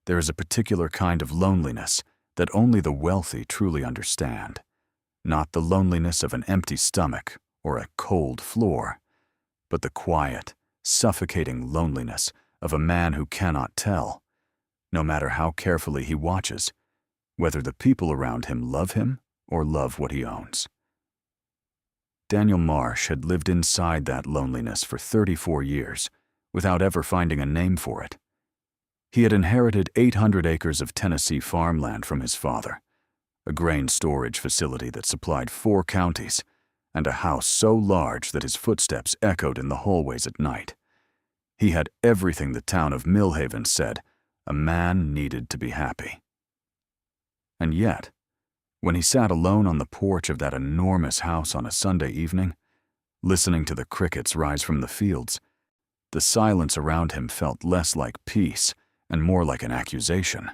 There is a particular kind of loneliness that only the wealthy truly understand. Not the loneliness of an empty stomach or a cold floor, but the quiet, suffocating loneliness of a man who cannot tell, no matter how carefully he watches, whether the people around him love him or love what he owns. Daniel Marsh had lived inside that loneliness for 34 years without ever finding a name for it. He had inherited 800 acres of Tennessee farmland from his father, a grain storage facility that supplied 4 counties, and a house so large that his footsteps echoed in the hallways at night. He had everything the town of Millhaven said a man needed to be happy. And yet, when he sat alone on the porch of that enormous house on a Sunday evening, listening to the crickets rise from the fields, the silence around him felt less like peace and more like an accusation.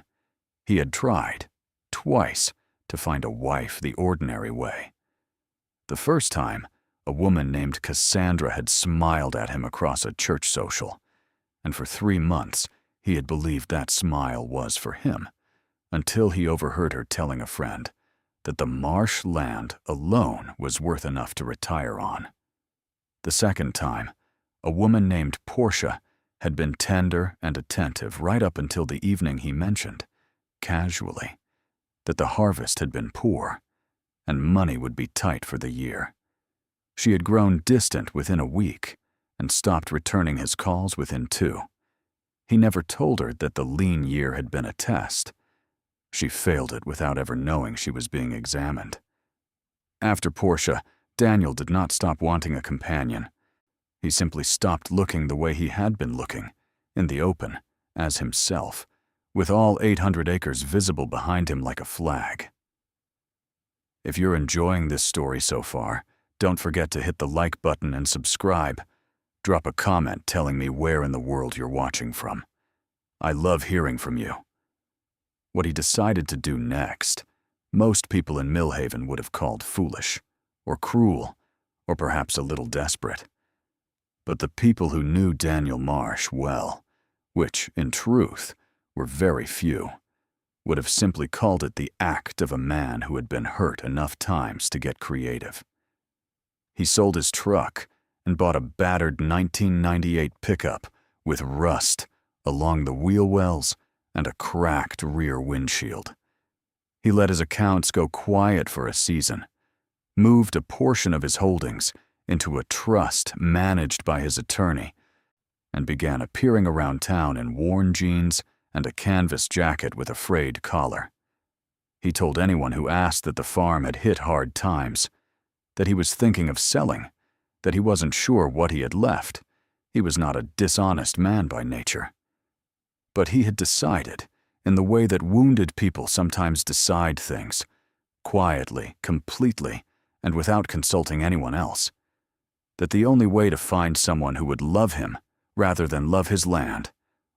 He had tried, twice, to find a wife the ordinary way. The first time, a woman named Cassandra had smiled at him across a church social, and for 3 months he had believed that smile was for him, until he overheard her telling a friend that the Marsh land alone was worth enough to retire on. The second time, a woman named Portia had been tender and attentive right up until the evening he mentioned, casually, that the harvest had been poor and money would be tight for the year. She had grown distant within a week and stopped returning his calls within 2. He never told her that the lean year had been a test. She failed it without ever knowing she was being examined. After Portia, Daniel did not stop wanting a companion. He simply stopped looking the way he had been looking, in the open, as himself, with all 800 acres visible behind him like a flag. If you're enjoying this story so far, don't forget to hit the like button and subscribe. Drop a comment telling me where in the world you're watching from. I love hearing from you. What he decided to do next, most people in Millhaven would have called foolish, or cruel, or perhaps a little desperate. But the people who knew Daniel Marsh well, which, in truth, were very few, would have simply called it the act of a man who had been hurt enough times to get creative. He sold his truck and bought a battered 1998 pickup with rust along the wheel wells and a cracked rear windshield. He let his accounts go quiet for a season, moved a portion of his holdings into a trust managed by his attorney, and began appearing around town in worn jeans and a canvas jacket with a frayed collar. He told anyone who asked that the farm had hit hard times, that he was thinking of selling, that he wasn't sure what he had left. He was not a dishonest man by nature. But he had decided, in the way that wounded people sometimes decide things, quietly, completely, and without consulting anyone else, that the only way to find someone who would love him rather than love his land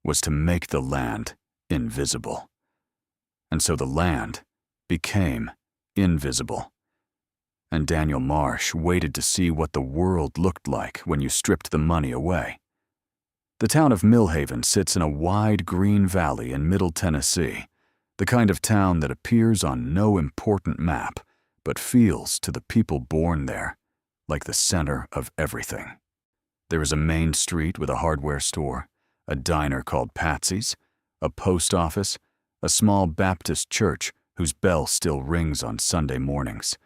was to make the land invisible. And so the land became invisible. And Daniel Marsh waited to see what the world looked like when you stripped the money away. The town of Millhaven sits in a wide green valley in Middle Tennessee, the kind of town that appears on no important map, but feels to the people born there like the center of everything. There is a main street with a hardware store, a diner called Patsy's, a post office, a small Baptist church whose bell still rings on Sunday mornings,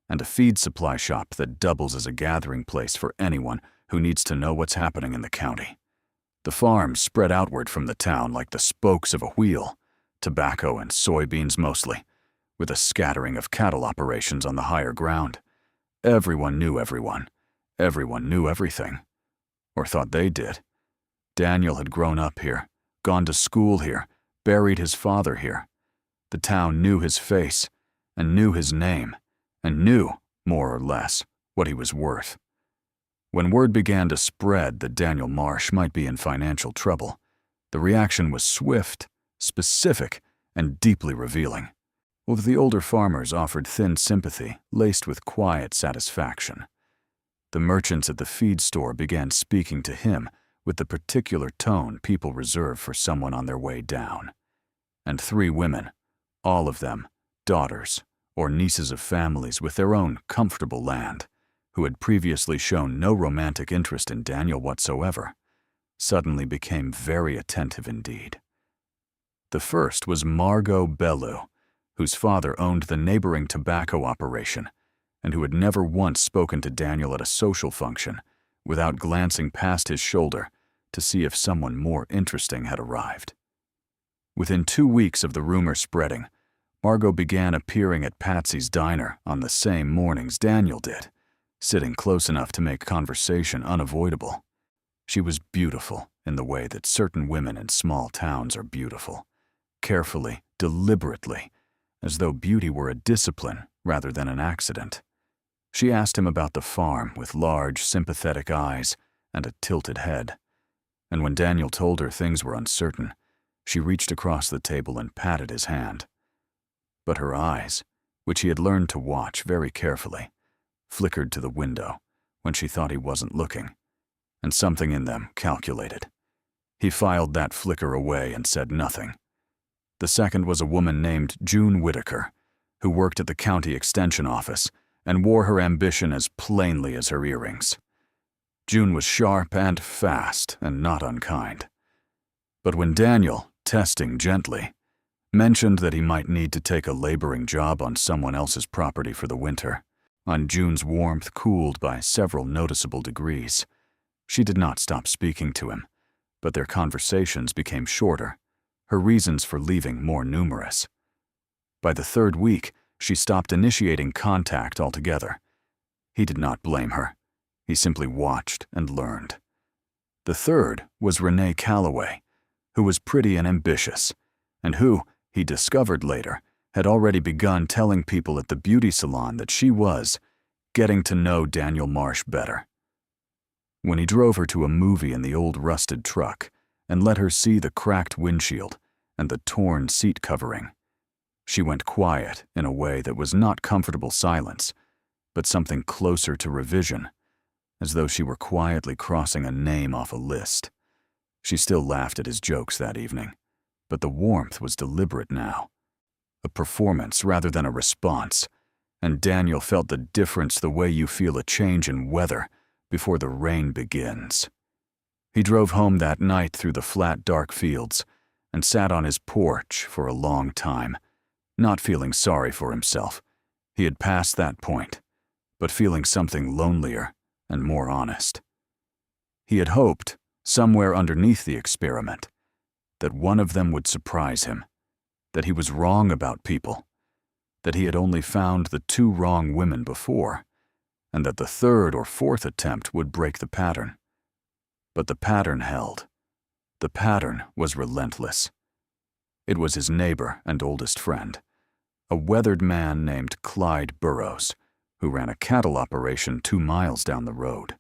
and a feed supply shop that doubles as a gathering place for anyone who needs to know what's happening in the county. The farms spread outward from the town like the spokes of a wheel, tobacco and soybeans mostly, with a scattering of cattle operations on the higher ground. Everyone knew everyone. Everyone knew everything. Or thought they did. Daniel had grown up here, gone to school here, buried his father here. The town knew his face, and knew his name, and knew, more or less, what he was worth. When word began to spread that Daniel Marsh might be in financial trouble, the reaction was swift, specific, and deeply revealing. While the older farmers offered thin sympathy laced with quiet satisfaction. The merchants at the feed store began speaking to him with the particular tone people reserve for someone on their way down. and 3 women, all of them daughters or nieces of families with their own comfortable land, who had previously shown no romantic interest in Daniel whatsoever, suddenly became very attentive indeed. The first was Margot Bellew, whose father owned the neighboring tobacco operation, and who had never once spoken to Daniel at a social function without glancing past his shoulder to see if someone more interesting had arrived. Within 2 weeks of the rumor spreading, Margot began appearing at Patsy's diner on the same mornings Daniel did, sitting close enough to make conversation unavoidable. She was beautiful in the way that certain women in small towns are beautiful, carefully, deliberately, as though beauty were a discipline rather than an accident. She asked him about the farm with large, sympathetic eyes and a tilted head, and when Daniel told her things were uncertain, she reached across the table and patted his hand. But her eyes, which he had learned to watch very carefully, flickered to the window when she thought he wasn't looking, and something in them calculated. He filed that flicker away and said nothing. The second was a woman named June Whitaker, who worked at the county extension office and wore her ambition as plainly as her earrings. June was sharp and fast and not unkind. But when Daniel, testing gently, mentioned that he might need to take a laboring job on someone else's property for the winter, on June's warmth cooled by several noticeable degrees, she did not stop speaking to him, but their conversations became shorter, her reasons for leaving more numerous. By the 3rd week, she stopped initiating contact altogether. He did not blame her. He simply watched and learned. The third was Renee Calloway, who was pretty and ambitious, and who, he discovered later, had already begun telling people at the beauty salon that she was getting to know Daniel Marsh better. When he drove her to a movie in the old rusted truck and let her see the cracked windshield and the torn seat covering, she went quiet in a way that was not comfortable silence, but something closer to revision, as though she were quietly crossing a name off a list. She still laughed at his jokes that evening, but the warmth was deliberate now. A performance rather than a response, and Daniel felt the difference the way you feel a change in weather before the rain begins. He drove home that night through the flat, dark fields and sat on his porch for a long time, not feeling sorry for himself. He had passed that point, but feeling something lonelier and more honest. He had hoped, somewhere underneath the experiment, that one of them would surprise him, that he was wrong about people, that he had only found the 2 wrong women before, and that the 3rd or 4th attempt would break the pattern. But the pattern held. The pattern was relentless. It was his neighbor and oldest friend, a weathered man named Clyde Burrows, who ran a cattle operation 2 miles down the road,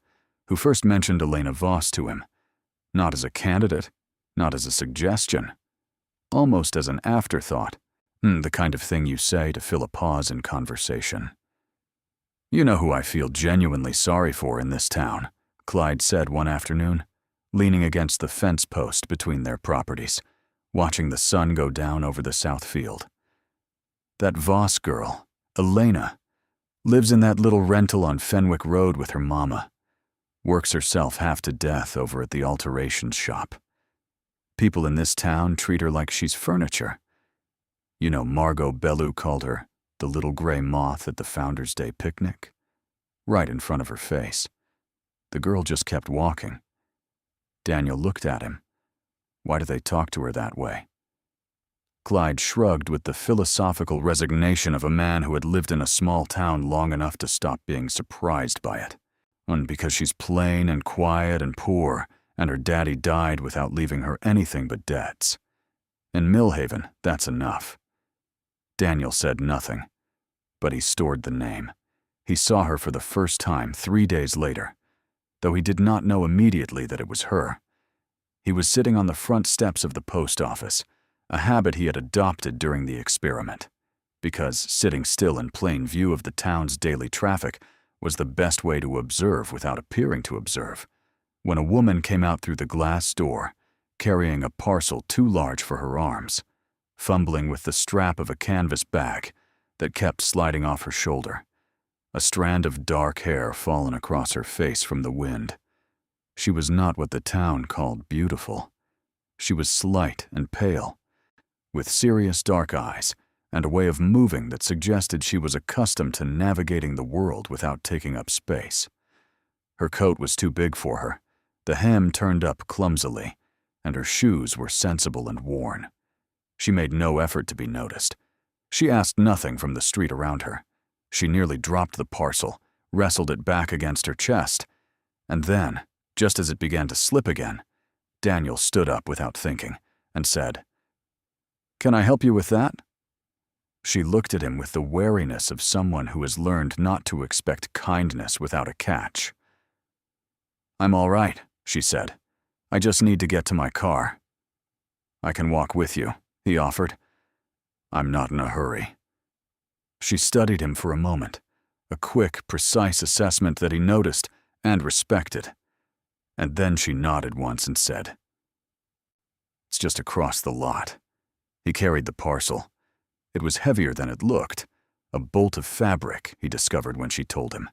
who first mentioned Elena Voss to him, not as a candidate, not as a suggestion, almost as an afterthought, the kind of thing you say to fill a pause in conversation. "You know who I feel genuinely sorry for in this town," Clyde said one afternoon, leaning against the fence post between their properties, watching the sun go down over the south field. "That Voss girl, Elena, lives in that little rental on Fenwick Road with her mama, works herself half to death over at the alterations shop. People in this town treat her like she's furniture. You know, Margot Bellew called her the little gray moth at the Founders' Day picnic, right in front of her face. The girl just kept walking." Daniel looked at him. Why do they talk to her that way? Clyde shrugged with the philosophical resignation of a man who had lived in a small town long enough to stop being surprised by it. And because she's plain and quiet and poor, and her daddy died without leaving her anything but debts. In Millhaven, that's enough. Daniel said nothing, but he stored the name. He saw her for the first time 3 days later, though he did not know immediately that it was her. He was sitting on the front steps of the post office, a habit he had adopted during the experiment, because sitting still in plain view of the town's daily traffic was the best way to observe without appearing to observe, when a woman came out through the glass door, carrying a parcel too large for her arms, fumbling with the strap of a canvas bag that kept sliding off her shoulder, a strand of dark hair fallen across her face from the wind. She was not what the town called beautiful. She was slight and pale, with serious dark eyes and a way of moving that suggested she was accustomed to navigating the world without taking up space. Her coat was too big for her, the hem turned up clumsily, and her shoes were sensible and worn. She made no effort to be noticed. She asked nothing from the street around her. She nearly dropped the parcel, wrestled it back against her chest, and then, just as it began to slip again, Daniel stood up without thinking and said, "Can I help you with that?" She looked at him with the wariness of someone who has learned not to expect kindness without a catch. "I'm all right," she said. "I just need to get to my car." "I can walk with you," he offered. "I'm not in a hurry." She studied him for a moment, a quick, precise assessment that he noticed and respected. And then she nodded once and said, "It's just across the lot." He carried the parcel. It was heavier than it looked, a bolt of fabric, he discovered when she told him.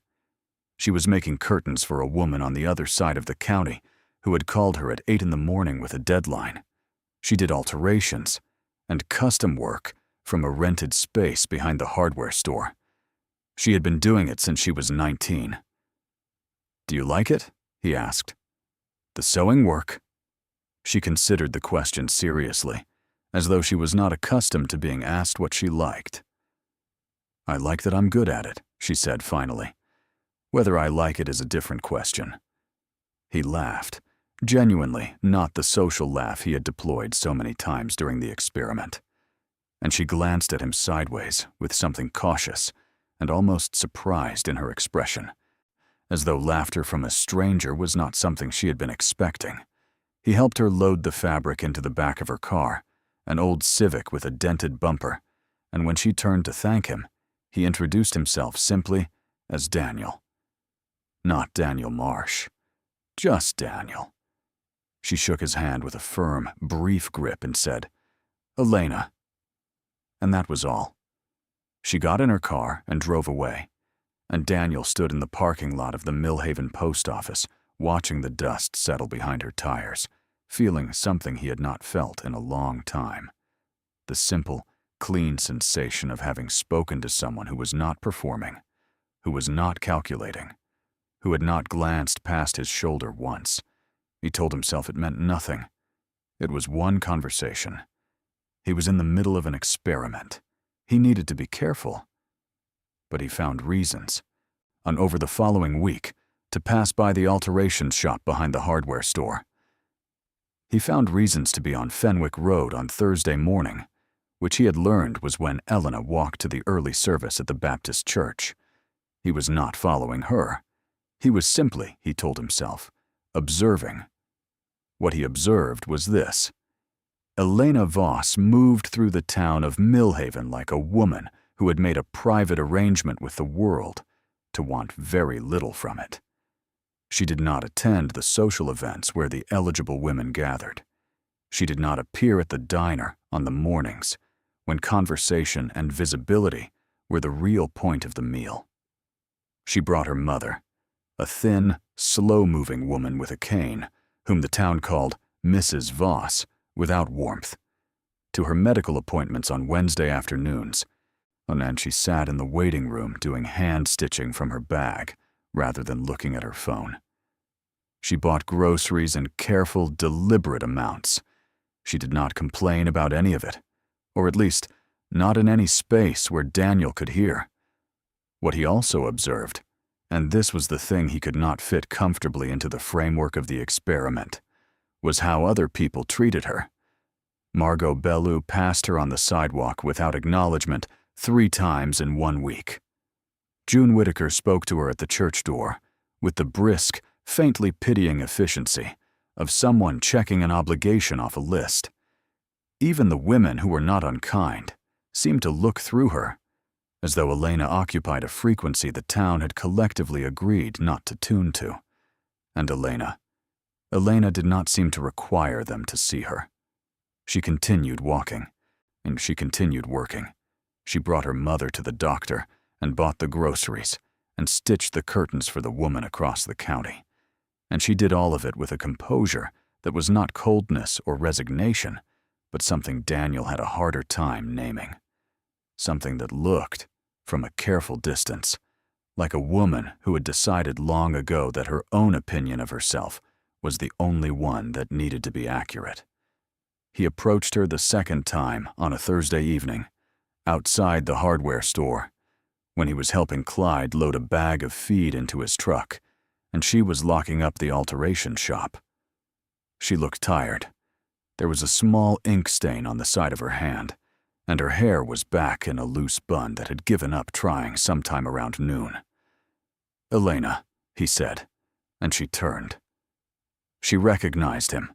She was making curtains for a woman on the other side of the county who had called her at 8 in the morning with a deadline. She did alterations and custom work from a rented space behind the hardware store. She had been doing it since she was 19. "Do you like it?" he asked. "The sewing work?" She considered the question seriously, as though she was not accustomed to being asked what she liked. "I like that I'm good at it," she said finally. "Whether I like it is a different question." He laughed, genuinely not the social laugh he had deployed so many times during the experiment. And she glanced at him sideways with something cautious and almost surprised in her expression, as though laughter from a stranger was not something she had been expecting. He helped her load the fabric into the back of her car, an old Civic with a dented bumper, and when she turned to thank him, he introduced himself simply as Daniel. Not Daniel Marsh, just Daniel. She shook his hand with a firm, brief grip and said, "Elena." And that was all. She got in her car and drove away, and Daniel stood in the parking lot of the Millhaven post office, watching the dust settle behind her tires, feeling something he had not felt in a long time. The simple, clean sensation of having spoken to someone who was not performing, who was not calculating, who had not glanced past his shoulder once. He told himself it meant nothing. It was one conversation. He was in the middle of an experiment. He needed to be careful. But he found reasons, over the following week, to pass by the alterations shop behind the hardware store. He found reasons to be on Fenwick Road on Thursday morning, which he had learned was when Elena walked to the early service at the Baptist church. He was not following her. He was simply, he told himself, observing. What he observed was this. Elena Voss moved through the town of Millhaven like a woman who had made a private arrangement with the world to want very little from it. She did not attend the social events where the eligible women gathered. She did not appear at the diner on the mornings when conversation and visibility were the real point of the meal. She brought her mother, a thin, slow-moving woman with a cane, whom the town called Mrs. Voss, without warmth, to her medical appointments on Wednesday afternoons, and she sat in the waiting room doing hand-stitching from her bag rather than looking at her phone. She bought groceries in careful, deliberate amounts. She did not complain about any of it, or at least not in any space where Daniel could hear. What he also observed, and this was the thing he could not fit comfortably into the framework of the experiment, was how other people treated her. Margot Bellew passed her on the sidewalk without acknowledgement 3 times in 1 week. June Whitaker spoke to her at the church door with the brisk, faintly pitying efficiency of someone checking an obligation off a list. Even the women who were not unkind seemed to look through her, as though Elena occupied a frequency the town had collectively agreed not to tune to. And Elena did not seem to require them to see her. She continued walking, and she continued working. She brought her mother to the doctor and bought the groceries and stitched the curtains for the woman across the county. And she did all of it with a composure that was not coldness or resignation, but something Daniel had a harder time naming. Something that looked, from a careful distance, like a woman who had decided long ago that her own opinion of herself was the only one that needed to be accurate. He approached her the second time on a Thursday evening, outside the hardware store, when he was helping Clyde load a bag of feed into his truck, and she was locking up the alteration shop. She looked tired. There was a small ink stain on the side of her hand, and her hair was back in a loose bun that had given up trying sometime around noon. "Elena," he said, and she turned. She recognized him,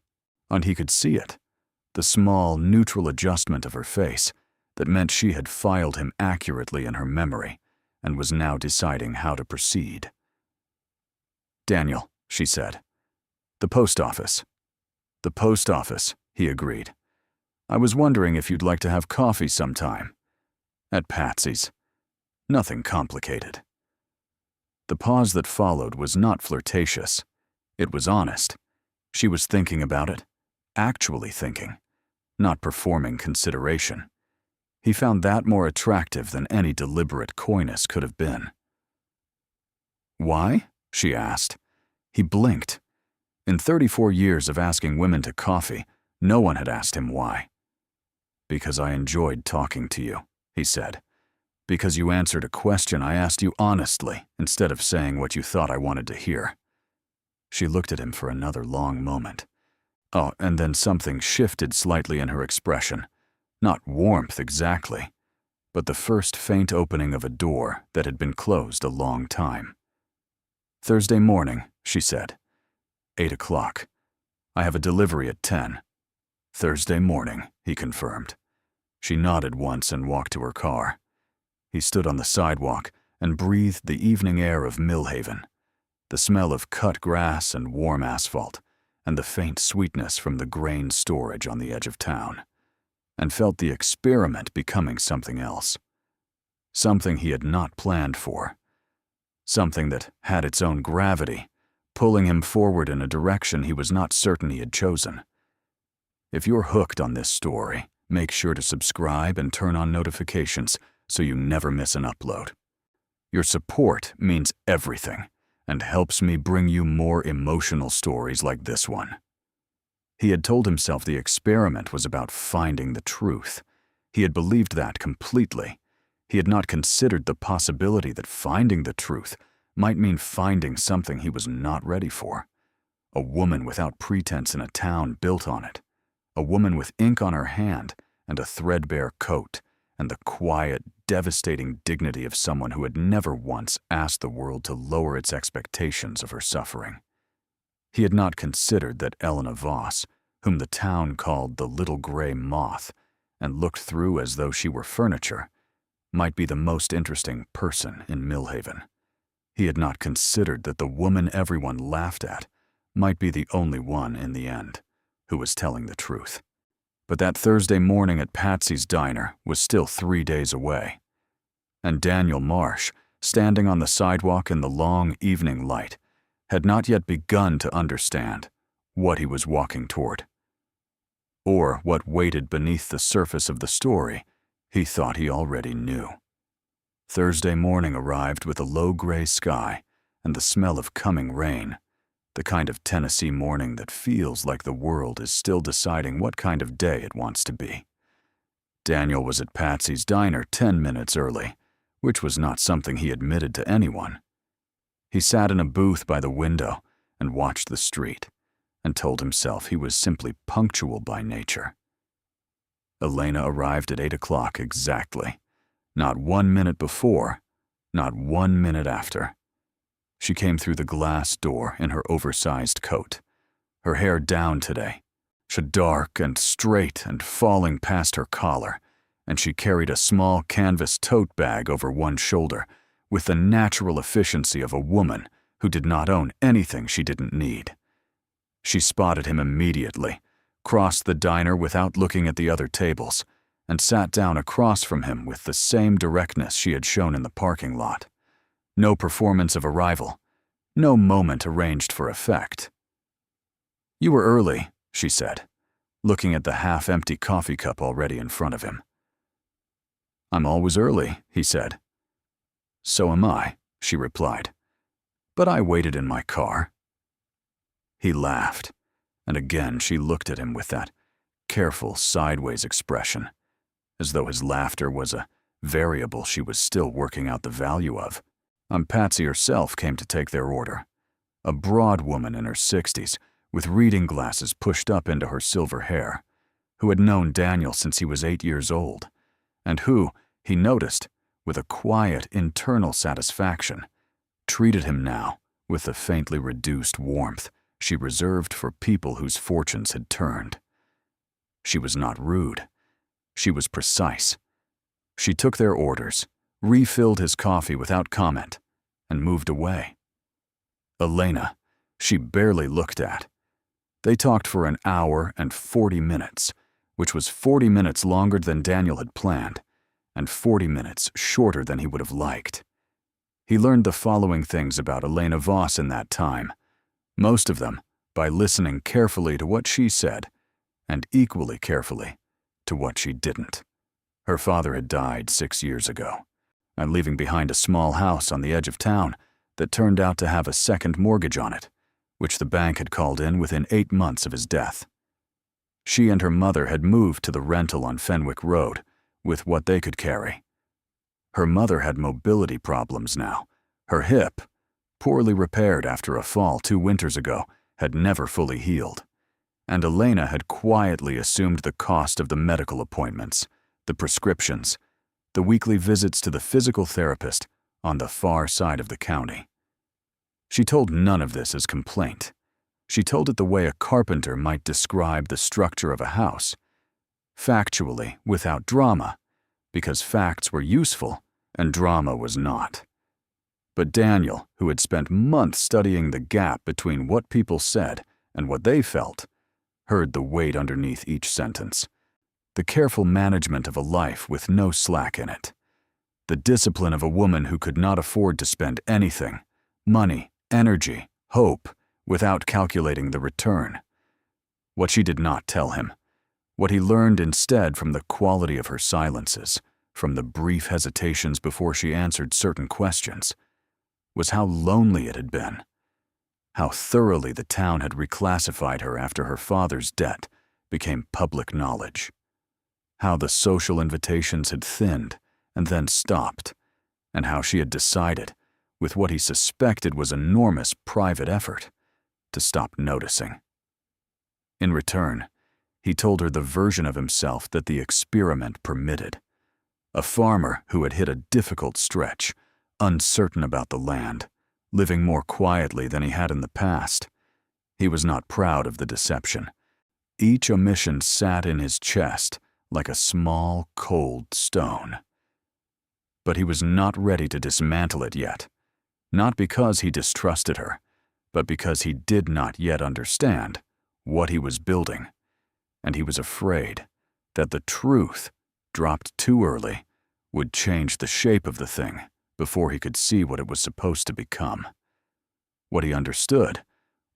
and he could see it, the small, neutral adjustment of her face that meant she had filed him accurately in her memory and was now deciding how to proceed. "Daniel," she said. "The post office." "The post office," he agreed. "I was wondering if you'd like to have coffee sometime." "At Patsy's. Nothing complicated." The pause that followed was not flirtatious. It was honest. She was thinking about it, actually thinking, not performing consideration. He found that more attractive than any deliberate coyness could have been. "Why?" she asked. He blinked. In 34 years of asking women to coffee, no one had asked him why. "Because I enjoyed talking to you," he said. "Because you answered a question I asked you honestly, instead of saying what you thought I wanted to hear." She looked at him for another long moment. Oh, and then something shifted slightly in her expression. Not warmth exactly, but the first faint opening of a door that had been closed a long time. "Thursday morning," she said. 8 o'clock. "I have a delivery at 10. "Thursday morning," he confirmed. She nodded once and walked to her car. He stood on the sidewalk and breathed the evening air of Millhaven, the smell of cut grass and warm asphalt, and the faint sweetness from the grain storage on the edge of town, and felt the experiment becoming something else. Something he had not planned for. Something that had its own gravity, pulling him forward in a direction he was not certain he had chosen. If you're hooked on this story, make sure to subscribe and turn on notifications so you never miss an upload. Your support means everything and helps me bring you more emotional stories like this one. He had told himself the experiment was about finding the truth. He had believed that completely. He had not considered the possibility that finding the truth might mean finding something he was not ready for. A woman without pretense in a town built on it. A woman with ink on her hand and a threadbare coat, and the quiet, devastating dignity of someone who had never once asked the world to lower its expectations of her suffering. He had not considered that Elena Voss, whom the town called the little gray moth and looked through as though she were furniture, might be the most interesting person in Millhaven. He had not considered that the woman everyone laughed at might be the only one in the end who was telling the truth. But that Thursday morning at Patsy's diner was still 3 days away. And Daniel Marsh, standing on the sidewalk in the long evening light, had not yet begun to understand what he was walking toward. Or what waited beneath the surface of the story he thought he already knew. Thursday morning arrived with a low gray sky and the smell of coming rain, the kind of Tennessee morning that feels like the world is still deciding what kind of day it wants to be. Daniel was at Patsy's diner 10 minutes early, which was not something he admitted to anyone. He sat in a booth by the window and watched the street, and told himself he was simply punctual by nature. Elena arrived at 8 o'clock exactly, not 1 minute before, not 1 minute after. She came through the glass door in her oversized coat, her hair down today, dark and straight and falling past her collar, and she carried a small canvas tote bag over one shoulder with the natural efficiency of a woman who did not own anything she didn't need. She spotted him immediately, crossed the diner without looking at the other tables, and sat down across from him with the same directness she had shown in the parking lot. No performance of arrival, no moment arranged for effect. "You were early," she said, looking at the half-empty coffee cup already in front of him. "I'm always early," he said. "So am I," she replied. "But I waited in my car." He laughed, and again she looked at him with that careful sideways expression, as though his laughter was a variable she was still working out the value of. Patsy herself came to take their order, a broad woman in her 60s, with reading glasses pushed up into her silver hair, who had known Daniel since he was 8 years old, and who, he noticed, with a quiet internal satisfaction, treated him now with the faintly reduced warmth she reserved for people whose fortunes had turned. She was not rude. She was precise. She took their orders, refilled his coffee without comment, and moved away. Elena, she barely looked at. They talked for an hour and 40 minutes, which was 40 minutes longer than Daniel had planned, and 40 minutes shorter than he would have liked. He learned the following things about Elena Voss in that time, most of them by listening carefully to what she said, and equally carefully to what she didn't. Her father had died 6 years ago, and leaving behind a small house on the edge of town that turned out to have a second mortgage on it, which the bank had called in within 8 months of his death. She and her mother had moved to the rental on Fenwick Road with what they could carry. Her mother had mobility problems now. Her hip, poorly repaired after a fall 2 winters ago, had never fully healed. And Elena had quietly assumed the cost of the medical appointments, the prescriptions, the weekly visits to the physical therapist on the far side of the county. She told none of this as complaint. She told it the way a carpenter might describe the structure of a house, factually, without drama, because facts were useful and drama was not. But Daniel, who had spent months studying the gap between what people said and what they felt, heard the weight underneath each sentence, the careful management of a life with no slack in it, the discipline of a woman who could not afford to spend anything, money, energy, hope, without calculating the return. What she did not tell him, what he learned instead from the quality of her silences, from the brief hesitations before she answered certain questions, was how lonely it had been, how thoroughly the town had reclassified her after her father's debt became public knowledge, how the social invitations had thinned and then stopped, and how she had decided, with what he suspected was enormous private effort, to stop noticing. In return, he told her the version of himself that the experiment permitted. A farmer who had hit a difficult stretch, uncertain about the land, living more quietly than he had in the past. He was not proud of the deception. Each omission sat in his chest like a small, cold stone. But he was not ready to dismantle it yet, not because he distrusted her, but because he did not yet understand what he was building, and he was afraid that the truth, dropped too early, would change the shape of the thing before he could see what it was supposed to become. What he understood,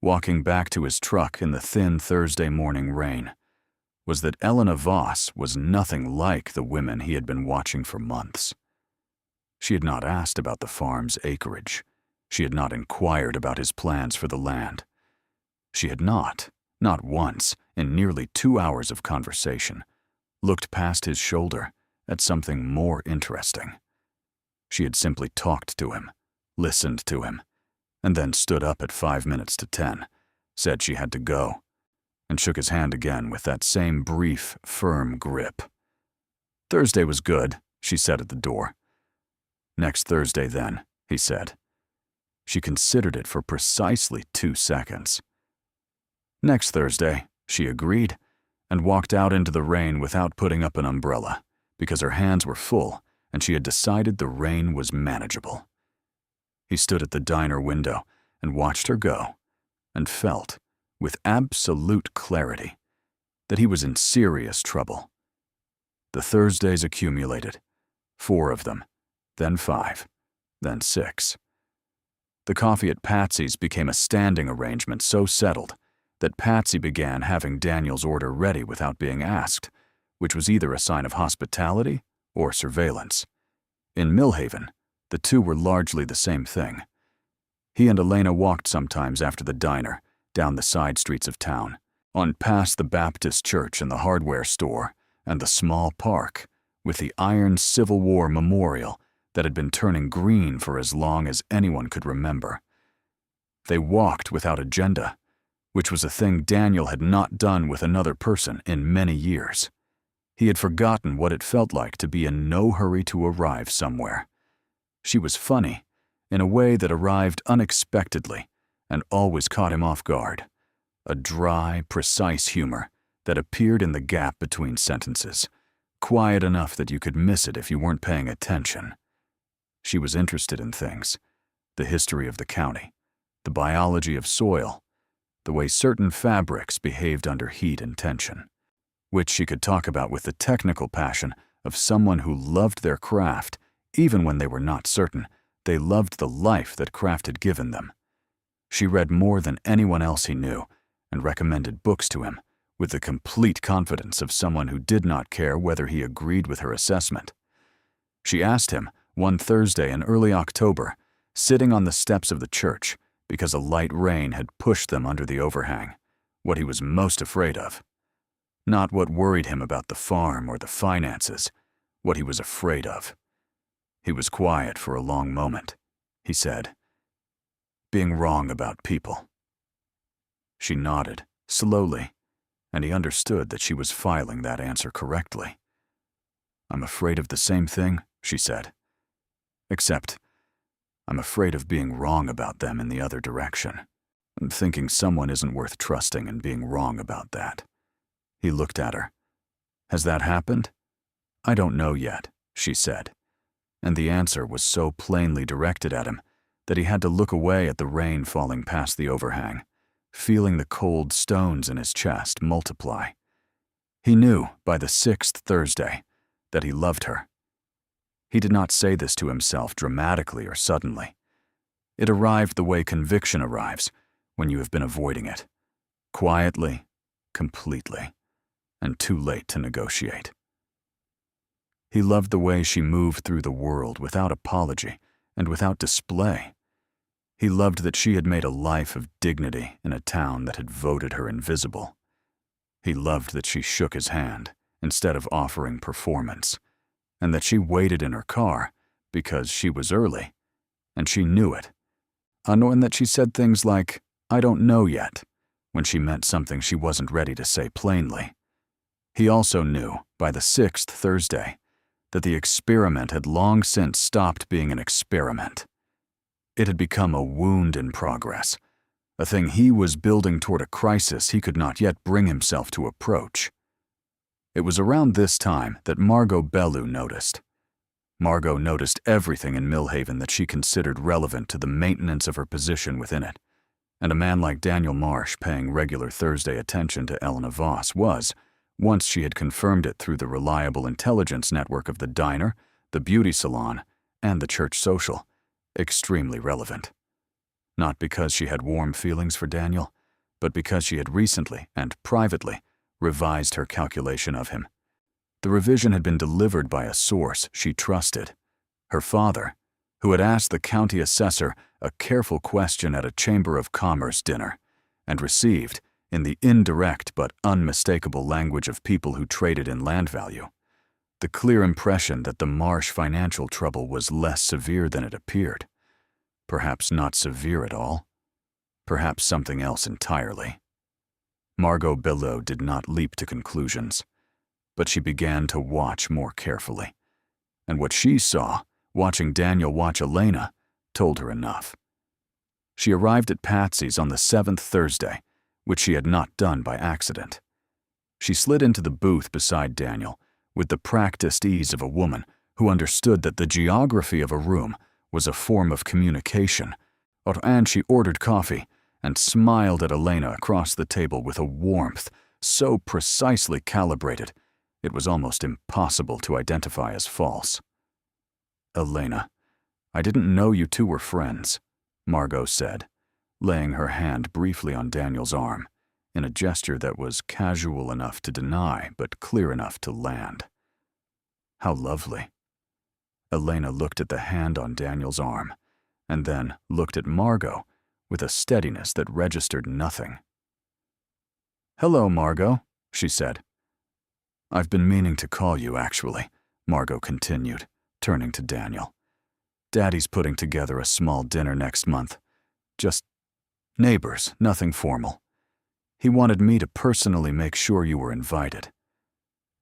walking back to his truck in the thin Thursday morning rain, was that Elena Voss was nothing like the women he had been watching for months. She had not asked about the farm's acreage. She had not inquired about his plans for the land. She had not once, in nearly 2 hours of conversation, looked past his shoulder at something more interesting. She had simply talked to him, listened to him, and then stood up at 5 minutes to 10, said she had to go, and shook his hand again with that same brief, firm grip. "Thursday was good," she said at the door. "Next Thursday, then," he said. She considered it for precisely 2 seconds. "Next Thursday," she agreed, and walked out into the rain without putting up an umbrella, because her hands were full and she had decided the rain was manageable. He stood at the diner window and watched her go, and felt, with absolute clarity, that he was in serious trouble. The Thursdays accumulated. 4 of them, then 5, then 6. The coffee at Patsy's became a standing arrangement so settled that Patsy began having Daniel's order ready without being asked, which was either a sign of hospitality or surveillance. In Millhaven, the two were largely the same thing. He and Elena walked sometimes after the diner, down the side streets of town, on past the Baptist church and the hardware store, and the small park, with the iron Civil War memorial that had been turning green for as long as anyone could remember. They walked without agenda, which was a thing Daniel had not done with another person in many years. He had forgotten what it felt like to be in no hurry to arrive somewhere. She was funny, in a way that arrived unexpectedly and always caught him off guard. A dry, precise humor that appeared in the gap between sentences, quiet enough that you could miss it if you weren't paying attention. She was interested in things: the history of the county, the biology of soil, the way certain fabrics behaved under heat and tension, which she could talk about with the technical passion of someone who loved their craft even when they were not certain they loved the life that craft had given them. She read more than anyone else he knew and recommended books to him with the complete confidence of someone who did not care whether he agreed with her assessment. She asked him, one Thursday in early October, sitting on the steps of the church because a light rain had pushed them under the overhang, what he was most afraid of. Not what worried him about the farm or the finances, what he was afraid of. He was quiet for a long moment. He said, "Being wrong about people." She nodded, slowly, and he understood that she was filing that answer correctly. "I'm afraid of the same thing," she said. "Except, I'm afraid of being wrong about them in the other direction, and thinking someone isn't worth trusting and being wrong about that." He looked at her. "Has that happened?" "I don't know yet," she said, and the answer was so plainly directed at him that he had to look away at the rain falling past the overhang, feeling the cold stones in his chest multiply. He knew by the 6th Thursday that he loved her. He did not say this to himself dramatically or suddenly. It arrived the way conviction arrives when you have been avoiding it, quietly, completely, and too late to negotiate. He loved the way she moved through the world without apology and without display. He loved that she had made a life of dignity in a town that had voted her invisible. He loved that she shook his hand instead of offering performance, and that she waited in her car because she was early, and she knew it. And that she said things like, "I don't know yet," when she meant something she wasn't ready to say plainly. He also knew, by the 6th Thursday, that the experiment had long since stopped being an experiment. It had become a wound in progress, a thing he was building toward a crisis he could not yet bring himself to approach. It was around this time that Margot Bellew noticed. Margot noticed everything in Millhaven that she considered relevant to the maintenance of her position within it, and a man like Daniel Marsh paying regular Thursday attention to Elena Voss was, once she had confirmed it through the reliable intelligence network of the diner, the beauty salon, and the church social, extremely relevant. Not because she had warm feelings for Daniel, but because she had recently and privately revised her calculation of him. The revision had been delivered by a source she trusted, her father, who had asked the county assessor a careful question at a Chamber of Commerce dinner, and received, in the indirect but unmistakable language of people who traded in land value, the clear impression that the Marsh financial trouble was less severe than it appeared. Perhaps not severe at all. Perhaps something else entirely. Margot Bellew did not leap to conclusions, but she began to watch more carefully. And what she saw, watching Daniel watch Elena, told her enough. She arrived at Patsy's on the 7th Thursday, which she had not done by accident. She slid into the booth beside Daniel with the practiced ease of a woman who understood that the geography of a room was a form of communication, and she ordered coffee and smiled at Elena across the table with a warmth so precisely calibrated It was almost impossible to identify as false. "Elena, I didn't know you two were friends," Margot said, laying her hand briefly on Daniel's arm, in a gesture that was casual enough to deny but clear enough to land. "How lovely." Elena looked at the hand on Daniel's arm, and then looked at Margot with a steadiness that registered nothing. "Hello, Margot," she said. "I've been meaning to call you, actually," Margot continued, turning to Daniel. "Daddy's putting together a small dinner next month. Just neighbors, nothing formal. He wanted me to personally make sure you were invited.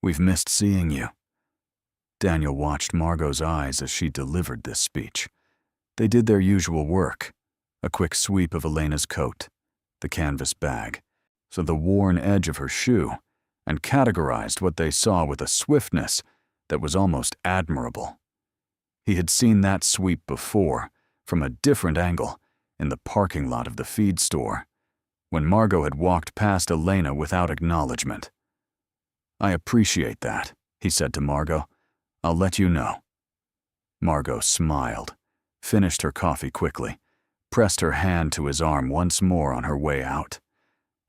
We've missed seeing you." Daniel watched Margot's eyes as she delivered this speech. They did their usual work, a quick sweep of Elena's coat, the canvas bag, so the worn edge of her shoe, and categorized what they saw with a swiftness that was almost admirable. He had seen that sweep before, from a different angle, in the parking lot of the feed store, when Margot had walked past Elena without acknowledgement. "I appreciate that," he said to Margot. "I'll let you know." Margot smiled, finished her coffee quickly, pressed her hand to his arm once more on her way out,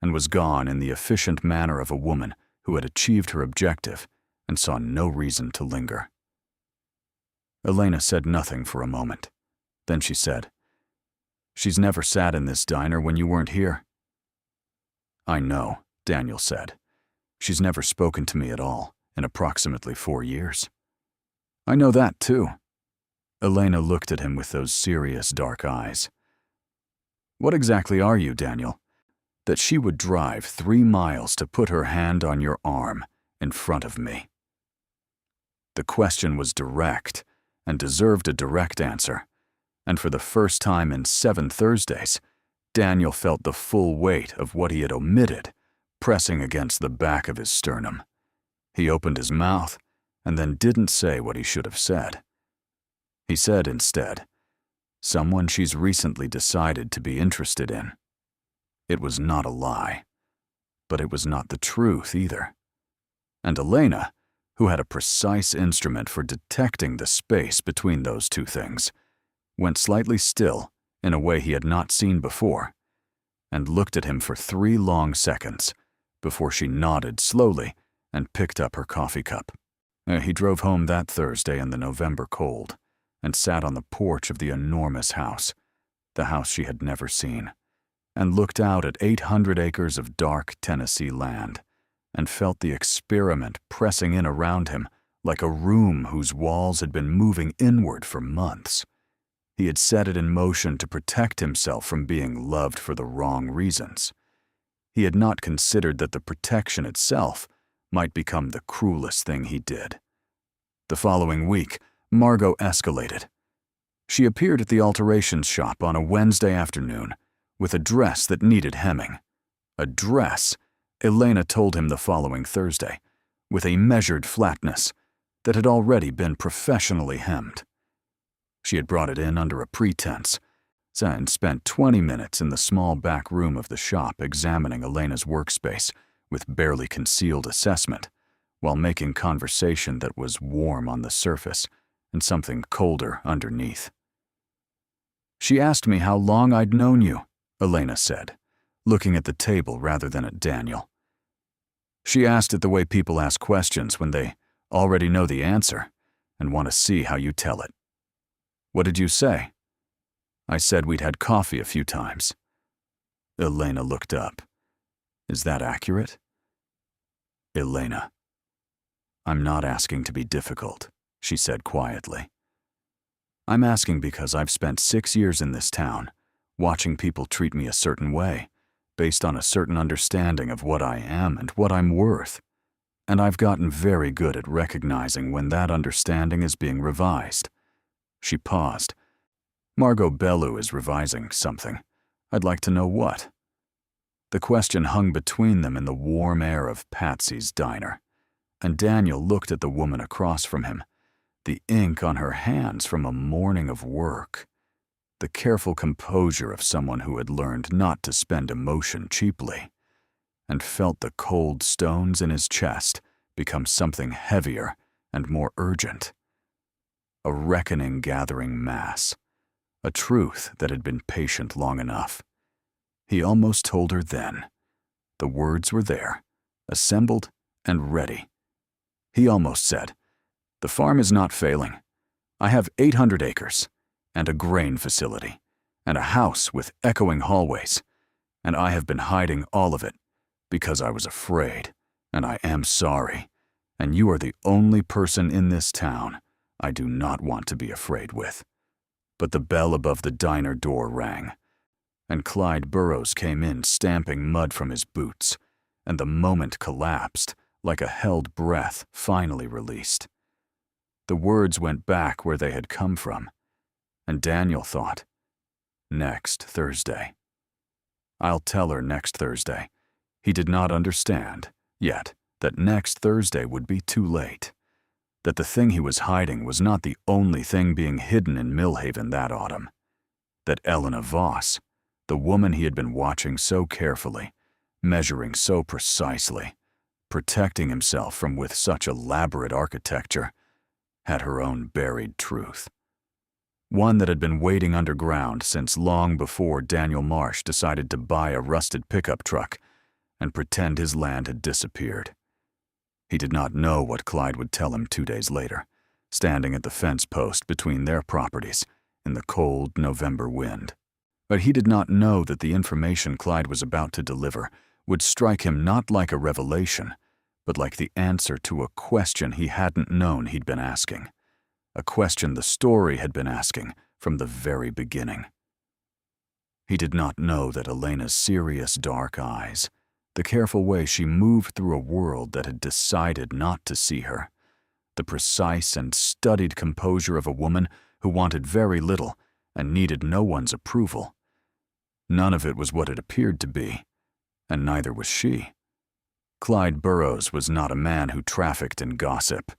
and was gone in the efficient manner of a woman who had achieved her objective and saw no reason to linger. Elena said nothing for a moment. Then she said, "She's never sat in this diner when you weren't here." "I know," Daniel said. "She's never spoken to me at all in approximately 4 years." "I know that, too." Elena looked at him with those serious dark eyes. "What exactly are you, Daniel, that she would drive 3 miles to put her hand on your arm in front of me?" The question was direct and deserved a direct answer, and for the first time in 7 Thursdays, Daniel felt the full weight of what he had omitted pressing against the back of his sternum. He opened his mouth and then didn't say what he should have said. He said instead, "Someone she's recently decided to be interested in." It was not a lie, but it was not the truth either. And Elena, who had a precise instrument for detecting the space between those two things, went slightly still in a way he had not seen before, and looked at him for 3 long seconds before she nodded slowly and picked up her coffee cup. He drove home that Thursday in the November cold and sat on the porch of the enormous house, the house she had never seen, and looked out at 800 acres of dark Tennessee land, and felt the experiment pressing in around him like a room whose walls had been moving inward for months. He had set it in motion to protect himself from being loved for the wrong reasons. He had not considered that the protection itself might become the cruelest thing he did. The following week, Margot escalated. She appeared at the alterations shop on a Wednesday afternoon with a dress that needed hemming. A dress, Elena told him the following Thursday, with a measured flatness that had already been professionally hemmed. She had brought it in under a pretense, and spent 20 minutes in the small back room of the shop examining Elena's workspace with barely concealed assessment, while making conversation that was warm on the surface and something colder underneath. "She asked me how long I'd known you," Elena said, looking at the table rather than at Daniel. "She asked it the way people ask questions when they already know the answer and want to see how you tell it." "What did you say?" "I said we'd had coffee a few times." Elena looked up. "Is that accurate?" "Elena, I'm not asking to be difficult," she said quietly. "I'm asking because I've spent 6 years in this town, watching people treat me a certain way, based on a certain understanding of what I am and what I'm worth. And I've gotten very good at recognizing when that understanding is being revised." She paused. "Margot Bellew is revising something. I'd like to know what." The question hung between them in the warm air of Patsy's diner, and Daniel looked at the woman across from him, the ink on her hands from a morning of work, the careful composure of someone who had learned not to spend emotion cheaply, and felt the cold stones in his chest become something heavier and more urgent. A reckoning gathering mass, a truth that had been patient long enough. He almost told her then. The words were there, assembled and ready. He almost said, "The farm is not failing. I have 800 acres, and a grain facility, and a house with echoing hallways, and I have been hiding all of it because I was afraid, and I am sorry, and you are the only person in this town I do not want to be afraid with." But the bell above the diner door rang, and Clyde Burrows came in stamping mud from his boots, and the moment collapsed like a held breath finally released. The words went back where they had come from, and Daniel thought, next Thursday. I'll tell her next Thursday. He did not understand, yet, that next Thursday would be too late. That the thing he was hiding was not the only thing being hidden in Millhaven that autumn. That Elena Voss, the woman he had been watching so carefully, measuring so precisely, protecting himself from with such elaborate architecture, had her own buried truth. One that had been waiting underground since long before Daniel Marsh decided to buy a rusted pickup truck and pretend his land had disappeared. He did not know what Clyde would tell him 2 days later, standing at the fence post between their properties in the cold November wind. But he did not know that the information Clyde was about to deliver would strike him not like a revelation, but like the answer to a question he hadn't known he'd been asking, a question the story had been asking from the very beginning. He did not know that Elena's serious dark eyes, the careful way she moved through a world that had decided not to see her, the precise and studied composure of a woman who wanted very little and needed no one's approval. None of it was what it appeared to be, and neither was she. Clyde Burrows was not a man who trafficked in gossip.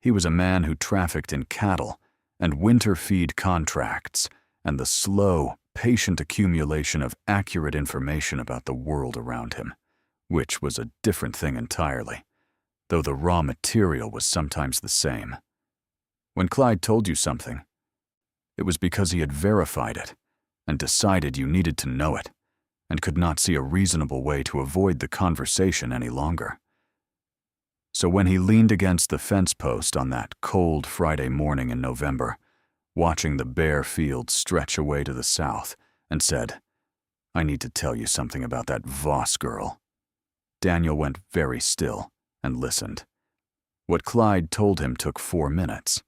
He was a man who trafficked in cattle and winter feed contracts and the slow, patient accumulation of accurate information about the world around him, which was a different thing entirely, though the raw material was sometimes the same. When Clyde told you something, it was because he had verified it and decided you needed to know it and could not see a reasonable way to avoid the conversation any longer. So when he leaned against the fence post on that cold Friday morning in November, watching the bare fields stretch away to the south, and said, "I need to tell you something about that Voss girl," Daniel went very still and listened. What Clyde told him took 4 minutes.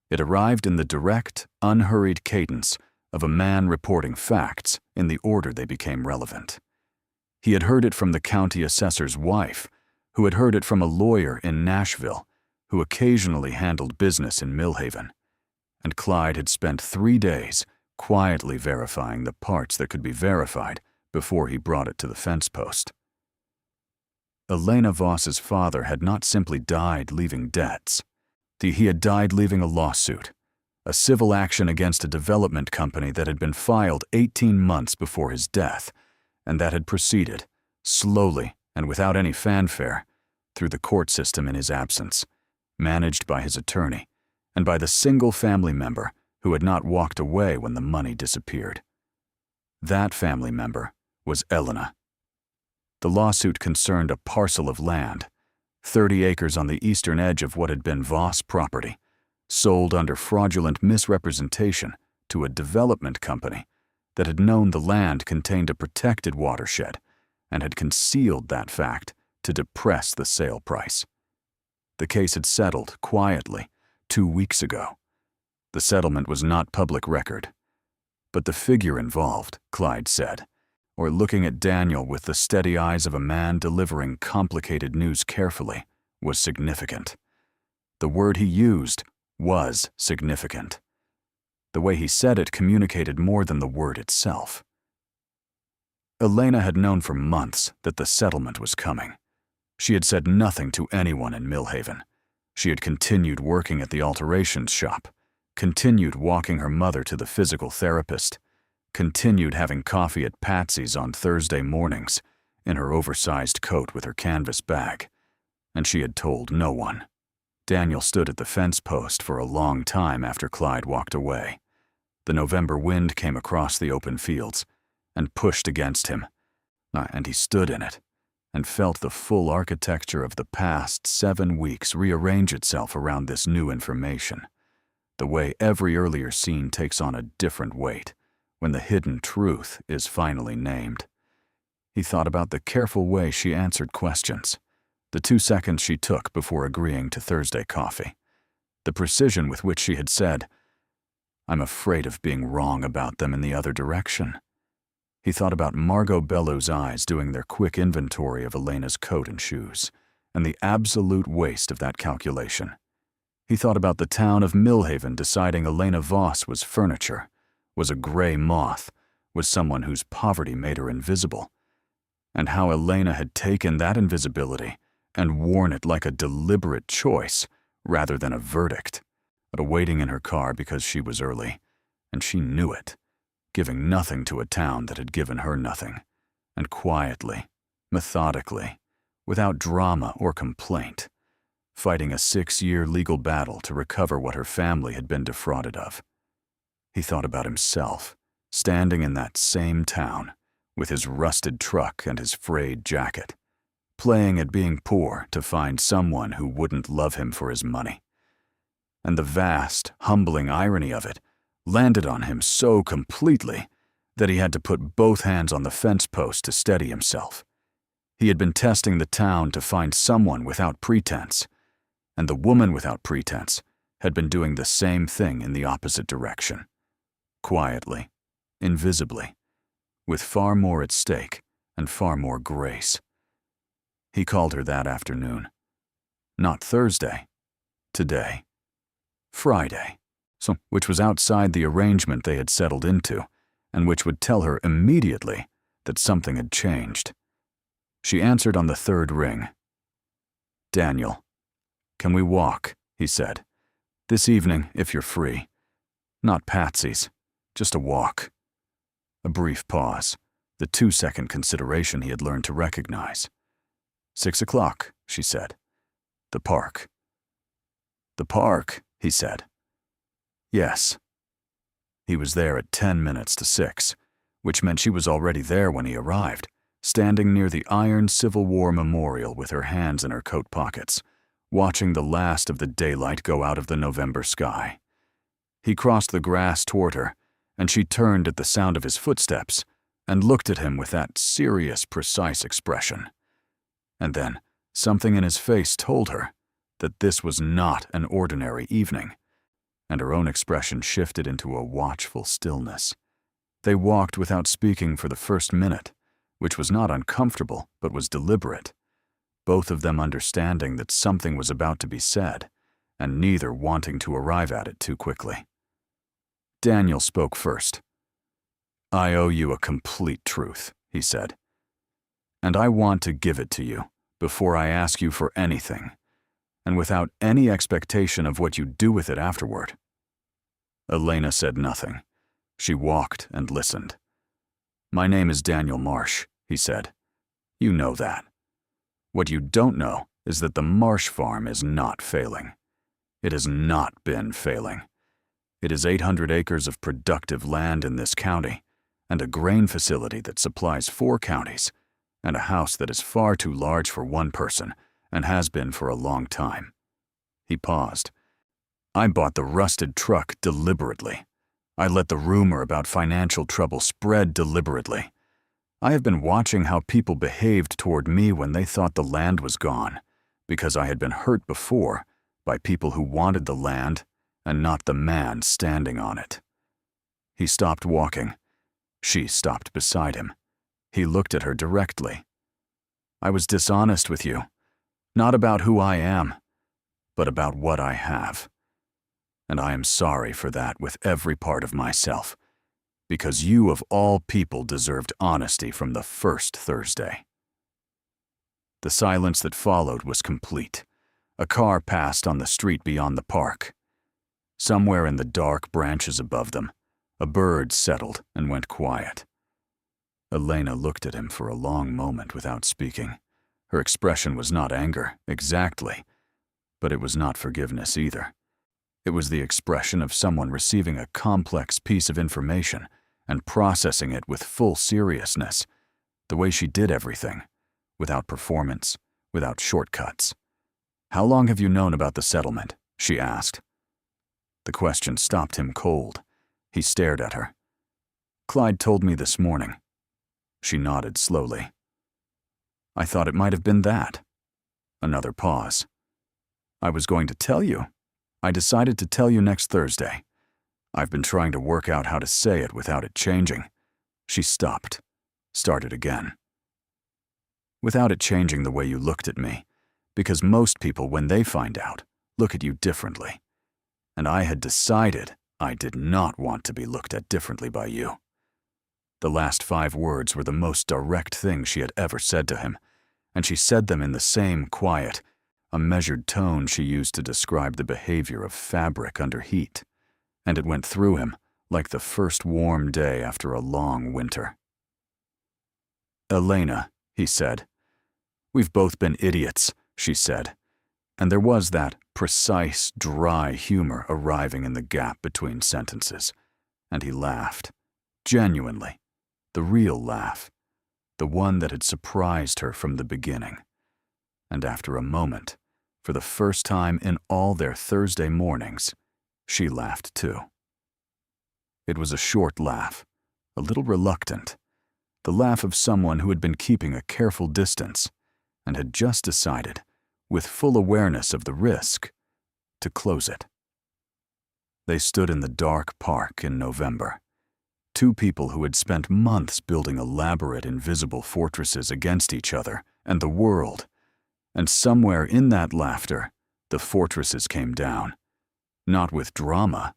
It arrived in the direct, unhurried cadence of a man reporting facts in the order they became relevant. He had heard it from the county assessor's wife, who had heard it from a lawyer in Nashville, who occasionally handled business in Millhaven, and Clyde had spent 3 days quietly verifying the parts that could be verified before he brought it to the fence post. Elena Voss's father had not simply died leaving debts. He had died leaving a lawsuit, a civil action against a development company that had been filed 18 months before his death, and that had proceeded, slowly and without any fanfare, through the court system in his absence, managed by his attorney, and by the single family member who had not walked away when the money disappeared. That family member was Elena. The lawsuit concerned a parcel of land, 30 acres on the eastern edge of what had been Voss property, sold under fraudulent misrepresentation to a development company that had known the land contained a protected watershed and had concealed that fact to depress the sale price. The case had settled quietly 2 weeks ago. The settlement was not public record, but the figure involved, Clyde said, or looking at Daniel with the steady eyes of a man delivering complicated news carefully, was significant. The word he used was significant. The way he said it communicated more than the word itself. Elena had known for months that the settlement was coming. She had said nothing to anyone in Millhaven. She had continued working at the alterations shop, continued walking her mother to the physical therapist, continued having coffee at Patsy's on Thursday mornings in her oversized coat with her canvas bag, and she had told no one. Daniel stood at the fence post for a long time after Clyde walked away. The November wind came across the open fields and pushed against him, and he stood in it and felt the full architecture of the past 7 weeks rearrange itself around this new information, the way every earlier scene takes on a different weight when the hidden truth is finally named. He thought about the careful way she answered questions, the 2 seconds she took before agreeing to Thursday coffee, the precision with which she had said, "I'm afraid of being wrong about them in the other direction." He thought about Margot Bellew's eyes doing their quick inventory of Elena's coat and shoes, and the absolute waste of that calculation. He thought about the town of Millhaven deciding Elena Voss was furniture, was a gray moth, was someone whose poverty made her invisible, and how Elena had taken that invisibility and worn it like a deliberate choice rather than a verdict, waiting in her car because she was early, and she knew it, giving nothing to a town that had given her nothing, and quietly, methodically, without drama or complaint, fighting a 6-year legal battle to recover what her family had been defrauded of. He thought about himself, standing in that same town, with his rusted truck and his frayed jacket, playing at being poor to find someone who wouldn't love him for his money. And the vast, humbling irony of it landed on him so completely that he had to put both hands on the fence post to steady himself. He had been testing the town to find someone without pretense, and the woman without pretense had been doing the same thing in the opposite direction, quietly, invisibly, with far more at stake and far more grace. He called her that afternoon. Not Thursday, today. Friday, which was outside the arrangement they had settled into, and which would tell her immediately that something had changed. She answered on the 3rd ring. "Daniel, can we walk?" he said. "This evening, if you're free. Not Patsy's, just a walk." A brief pause, the 2-second consideration he had learned to recognize. 6 o'clock, she said. "The park." "The park," he said. "Yes." He was there at 10 minutes to 6, which meant she was already there when he arrived, standing near the iron Civil War memorial with her hands in her coat pockets, watching the last of the daylight go out of the November sky. He crossed the grass toward her, and she turned at the sound of his footsteps and looked at him with that serious, precise expression. And then something in his face told her that this was not an ordinary evening, and her own expression shifted into a watchful stillness. They walked without speaking for the first minute, which was not uncomfortable but was deliberate, both of them understanding that something was about to be said, and neither wanting to arrive at it too quickly. Daniel spoke first. "I owe you a complete truth," he said. "And I want to give it to you before I ask you for anything, and without any expectation of what you do with it afterward." Elena said nothing. She walked and listened. "My name is Daniel Marsh," he said. "You know that. What you don't know is that the Marsh farm is not failing. It has not been failing. It is 800 acres of productive land in this county, and a grain facility that supplies 4 counties, and a house that is far too large for one person and has been for a long time." He paused. "I bought the rusted truck deliberately. I let the rumor about financial trouble spread deliberately. I have been watching how people behaved toward me when they thought the land was gone, because I had been hurt before by people who wanted the land and not the man standing on it." He stopped walking. She stopped beside him. He looked at her directly. "I was dishonest with you, not about who I am, but about what I have. And I am sorry for that with every part of myself, because you of all people deserved honesty from the first Thursday." The silence that followed was complete. A car passed on the street beyond the park. Somewhere in the dark branches above them, a bird settled and went quiet. Elena looked at him for a long moment without speaking, Her expression was not anger, exactly, but it was not forgiveness either. It was the expression of someone receiving a complex piece of information and processing it with full seriousness, the way she did everything, without performance, without shortcuts. "How long have you known about the settlement?" she asked. The question stopped him cold. He stared at her. "Clyde told me this morning." She nodded slowly. "I thought it might have been that." Another pause. "I was going to tell you. I decided to tell you next Thursday. I've been trying to work out how to say it without it changing." She stopped, started again. "Without it changing the way you looked at me, because most people, when they find out, look at you differently. And I had decided I did not want to be looked at differently by you." The last 5 words were the most direct thing she had ever said to him, and she said them in the same quiet, a measured tone she used to describe the behavior of fabric under heat, and it went through him like the first warm day after a long winter. "Elena," he said. "We've both been idiots," she said, and there was that precise, dry humor arriving in the gap between sentences, and he laughed, genuinely, the real laugh, the one that had surprised her from the beginning. And after a moment, for the first time in all their Thursday mornings, she laughed too. It was a short laugh, a little reluctant, the laugh of someone who had been keeping a careful distance and had just decided, with full awareness of the risk, to close it. They stood in the dark park in November, 2 people who had spent months building elaborate invisible fortresses against each other and the world, and somewhere in that laughter, the fortresses came down, not with drama,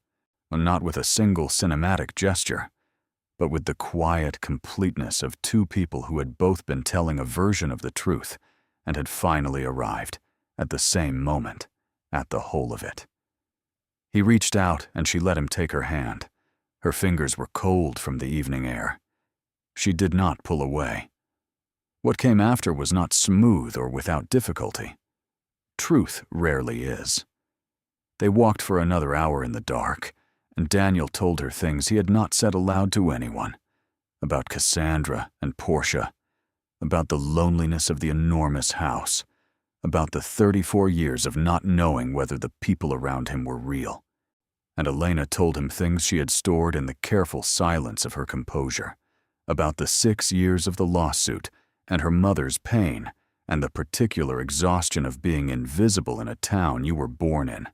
not with a single cinematic gesture, but with the quiet completeness of 2 people who had both been telling a version of the truth and had finally arrived, at the same moment, at the whole of it. He reached out and she let him take her hand. Her fingers were cold from the evening air. She did not pull away. What came after was not smooth or without difficulty. Truth rarely is. They walked for another hour in the dark, and Daniel told her things he had not said aloud to anyone, about Cassandra and Portia, about the loneliness of the enormous house, about the 34 years of not knowing whether the people around him were real. And Elena told him things she had stored in the careful silence of her composure, about the 6 years of the lawsuit and her mother's pain and the particular exhaustion of being invisible in a town you were born in,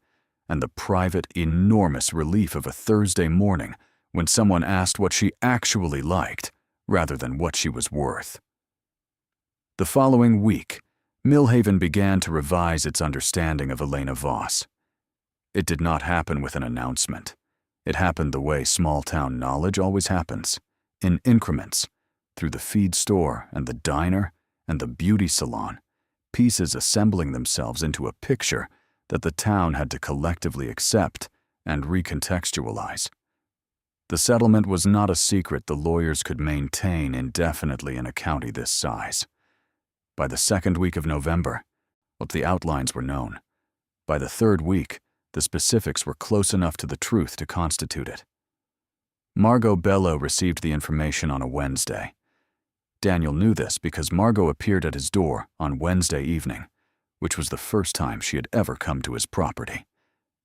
and the private, enormous relief of a Thursday morning when someone asked what she actually liked rather than what she was worth. The following week, Millhaven began to revise its understanding of Elena Voss. It did not happen with an announcement. It happened the way small-town knowledge always happens, in increments, through the feed store and the diner and the beauty salon, pieces assembling themselves into a picture that the town had to collectively accept and recontextualize. The settlement was not a secret the lawyers could maintain indefinitely in a county this size. By the 2nd week of November, the outlines were known. By the 3rd week, the specifics were close enough to the truth to constitute it. Margot Bello received the information on a Wednesday. Daniel knew this because Margot appeared at his door on Wednesday evening, which was the first time she had ever come to his property,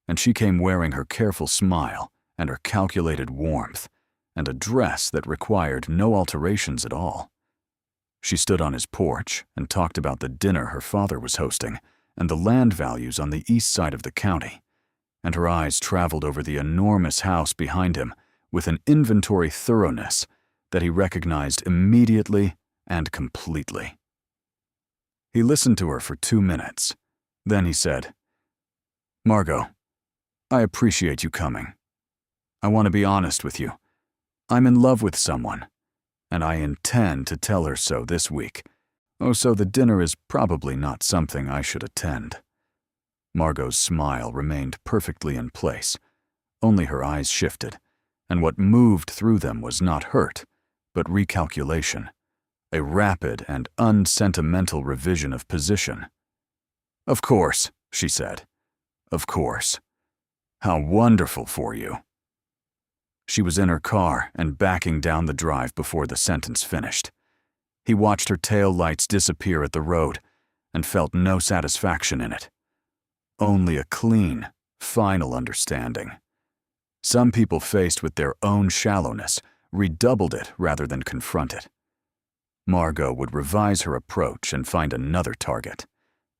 and she came wearing her careful smile and her calculated warmth and a dress that required no alterations at all. She stood on his porch and talked about the dinner her father was hosting and the land values on the east side of the county, and her eyes traveled over the enormous house behind him with an inventory thoroughness that he recognized immediately and completely. He listened to her for 2 minutes. Then he said, "Margot, I appreciate you coming. I want to be honest with you. I'm in love with someone, and I intend to tell her so this week. So the dinner is probably not something I should attend." Margot's smile remained perfectly in place. Only her eyes shifted, and what moved through them was not hurt, but recalculation, a rapid and unsentimental revision of position. "Of course," she said. "Of course. How wonderful for you." She was in her car and backing down the drive before the sentence finished. He watched her tail lights disappear at the road and felt no satisfaction in it. Only a clean, final understanding. Some people faced with their own shallowness redoubled it rather than confront it. Margot would revise her approach and find another target.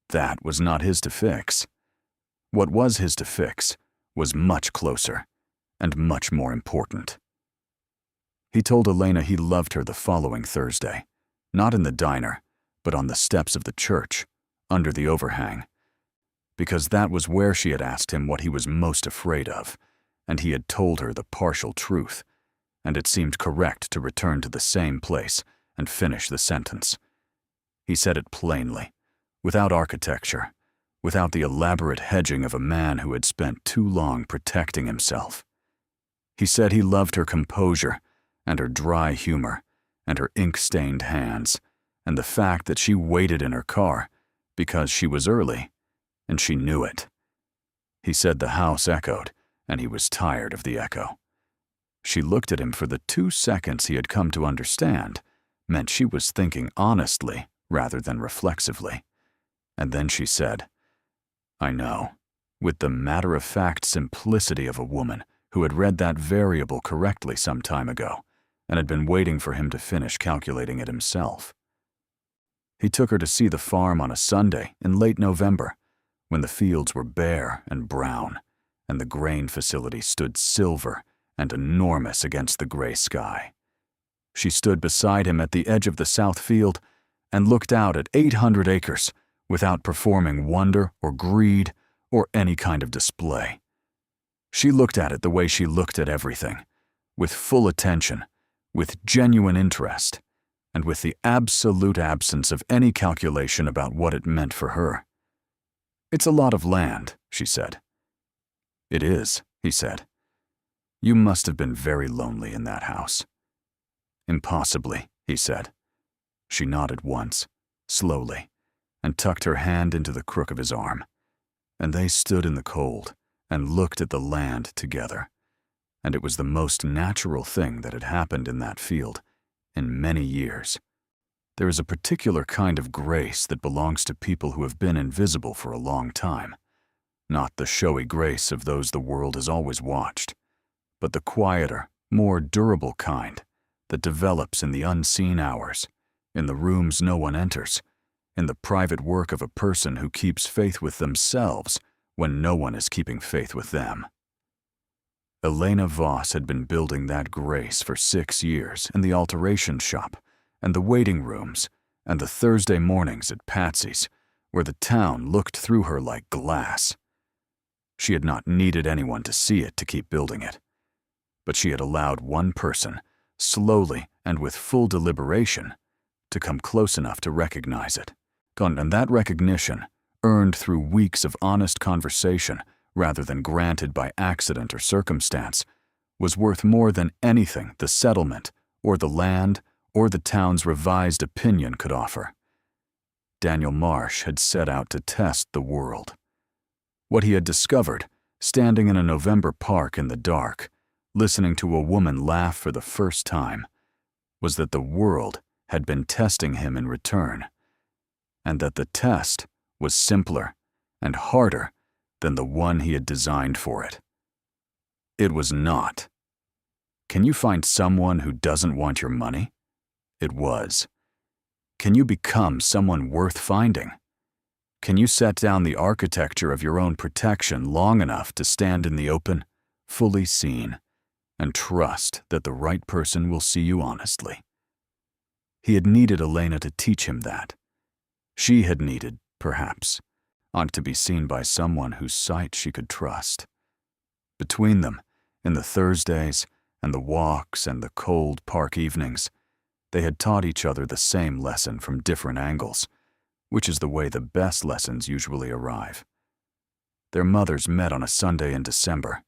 That was not his to fix. What was his to fix was much closer and much more important. He told Elena he loved her the following Thursday, not in the diner, but on the steps of the church, under the overhang, because that was where she had asked him what he was most afraid of, and he had told her the partial truth, and it seemed correct to return to the same place and finish the sentence. He said it plainly, without architecture, without the elaborate hedging of a man who had spent too long protecting himself. He said he loved her composure and her dry humor and her ink-stained hands and the fact that she waited in her car because she was early, and she knew it. He said the house echoed, and he was tired of the echo. She looked at him for the 2 seconds he had come to understand meant she was thinking honestly rather than reflexively. And then she said, "I know," with the matter-of-fact simplicity of a woman who had read that variable correctly some time ago and had been waiting for him to finish calculating it himself. He took her to see the farm on a Sunday in late November, when the fields were bare and brown, and the grain facility stood silver and enormous against the gray sky. She stood beside him at the edge of the south field and looked out at 800 acres without performing wonder or greed or any kind of display. She looked at it the way she looked at everything, with full attention, with genuine interest, and with the absolute absence of any calculation about what it meant for her. "It's a lot of land," she said. "It is," he said. "You must have been very lonely in that house." "Impossibly," he said. She nodded once, slowly, and tucked her hand into the crook of his arm, and they stood in the cold and looked at the land together, and it was the most natural thing that had happened in that field in many years. There is a particular kind of grace that belongs to people who have been invisible for a long time, not the showy grace of those the world has always watched, but the quieter, more durable kind that develops in the unseen hours, in the rooms no one enters, in the private work of a person who keeps faith with themselves when no one is keeping faith with them. Elena Voss had been building that grace for 6 years in the alteration shop and the waiting rooms and the Thursday mornings at Patsy's, where the town looked through her like glass. She had not needed anyone to see it to keep building it, but she had allowed one person, slowly and with full deliberation, to come close enough to recognize it. And that recognition, earned through weeks of honest conversation rather than granted by accident or circumstance, was worth more than anything the settlement or the land or the town's revised opinion could offer. Daniel Marsh had set out to test the world. What he had discovered, standing in a November park in the dark, listening to a woman laugh for the first time, was that the world had been testing him in return, and that the test was simpler and harder than the one he had designed for it. It was not. Can you find someone who doesn't want your money? It was. Can you become someone worth finding? Can you set down the architecture of your own protection long enough to stand in the open, fully seen, and trust that the right person will see you honestly? He had needed Elena to teach him that. She had needed, perhaps, to be seen by someone whose sight she could trust. Between them, in the Thursdays and the walks and the cold park evenings, they had taught each other the same lesson from different angles, which is the way the best lessons usually arrive. Their mothers met on a Sunday in December,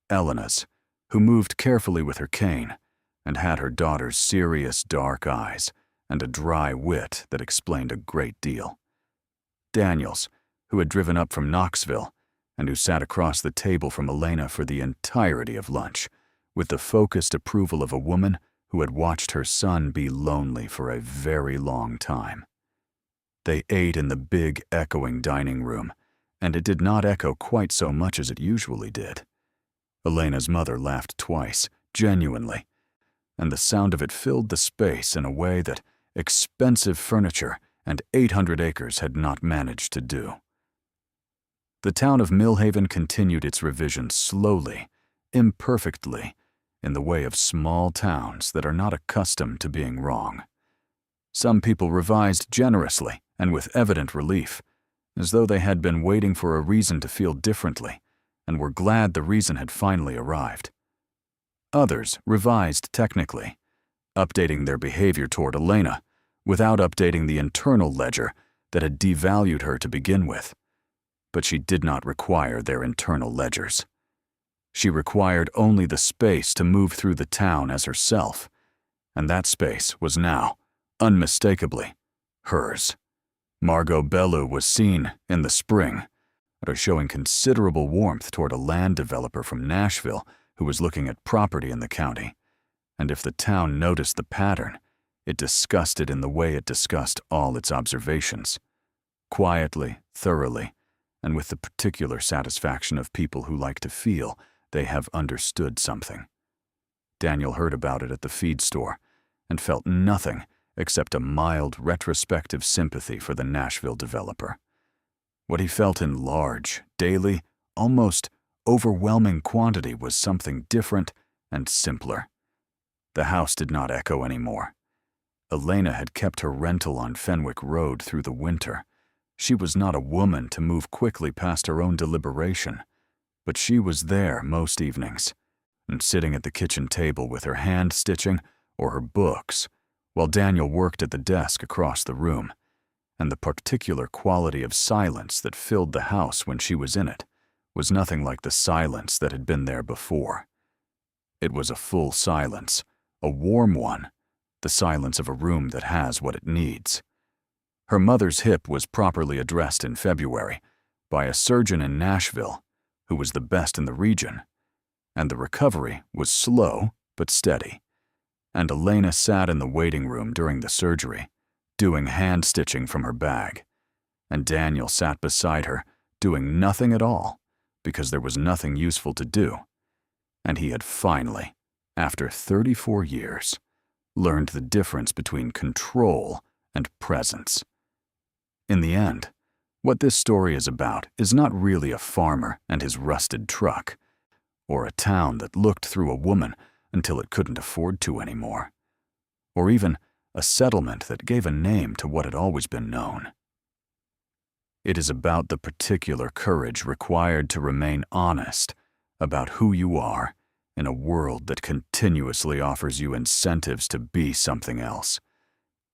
Elena's, who moved carefully with her cane and had her daughter's serious dark eyes and a dry wit that explained a great deal. Daniels, who had driven up from Knoxville, and who sat across the table from Elena for the entirety of lunch, with the focused approval of a woman who had watched her son be lonely for a very long time. They ate in the big, echoing dining room, and it did not echo quite so much as it usually did. Elena's mother laughed twice, genuinely, and the sound of it filled the space in a way that expensive furniture and 800 acres had not managed to do. The town of Millhaven continued its revision slowly, imperfectly, in the way of small towns that are not accustomed to being wrong. Some people revised generously and with evident relief, as though they had been waiting for a reason to feel differently and were glad the reason had finally arrived. Others revised technically, updating their behavior toward Elena without updating the internal ledger that had devalued her to begin with. But she did not require their internal ledgers. She required only the space to move through the town as herself, and that space was now, unmistakably, hers. Margot Bellew was seen, in the spring, showing considerable warmth toward a land developer from Nashville who was looking at property in the county, and if the town noticed the pattern, it discussed it in the way it discussed all its observations, quietly, thoroughly, and with the particular satisfaction of people who like to feel they have understood something. Daniel heard about it at the feed store and felt nothing except a mild retrospective sympathy for the Nashville developer. What he felt in large, daily, almost overwhelming quantity was something different and simpler. The house did not echo anymore. Elena had kept her rental on Fenwick Road through the winter. She was not a woman to move quickly past her own deliberation, but she was there most evenings, and sitting at the kitchen table with her hand stitching or her books, while Daniel worked at the desk across the room, and the particular quality of silence that filled the house when she was in it was nothing like the silence that had been there before. It was a full silence, a warm one, the silence of a room that has what it needs. Her mother's hip was properly addressed in February by a surgeon in Nashville who was the best in the region, and the recovery was slow but steady. And Elena sat in the waiting room during the surgery, doing hand stitching from her bag, and Daniel sat beside her, doing nothing at all, because there was nothing useful to do, and he had finally, after 34 years, learned the difference between control and presence. In the end, what this story is about is not really a farmer and his rusted truck, or a town that looked through a woman until it couldn't afford to anymore, or even a settlement that gave a name to what had always been known. It is about the particular courage required to remain honest about who you are in a world that continuously offers you incentives to be something else.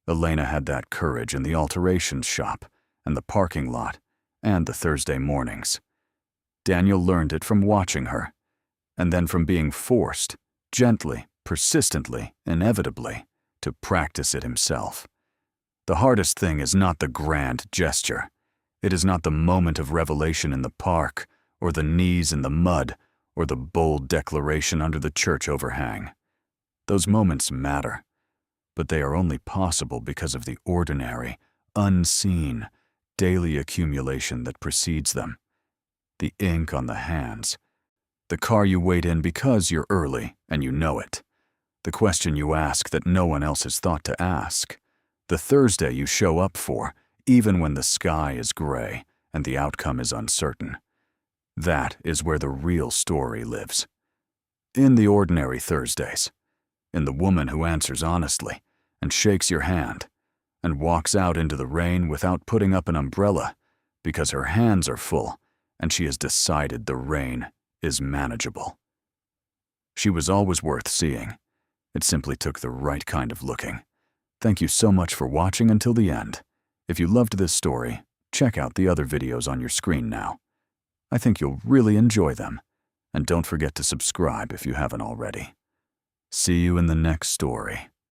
Elena had that courage in the alterations shop and the parking lot and the Thursday mornings. Daniel learned it from watching her, and then from being forced, gently, persistently, inevitably, to practice it himself. The hardest thing is not the grand gesture. It is not the moment of revelation in the park, or the knees in the mud, or the bold declaration under the church overhang. Those moments matter, but they are only possible because of the ordinary, unseen, daily accumulation that precedes them. The ink on the hands, the car you wait in because you're early and you know it, the question you ask that no one else has thought to ask, the Thursday you show up for, even when the sky is gray and the outcome is uncertain. That is where the real story lives. In the ordinary Thursdays, in the woman who answers honestly and shakes your hand and walks out into the rain without putting up an umbrella because her hands are full and she has decided the rain is manageable. She was always worth seeing. It simply took the right kind of looking. Thank you so much for watching until the end. If you loved this story, check out the other videos on your screen now. I think you'll really enjoy them. And don't forget to subscribe if you haven't already. See you in the next story.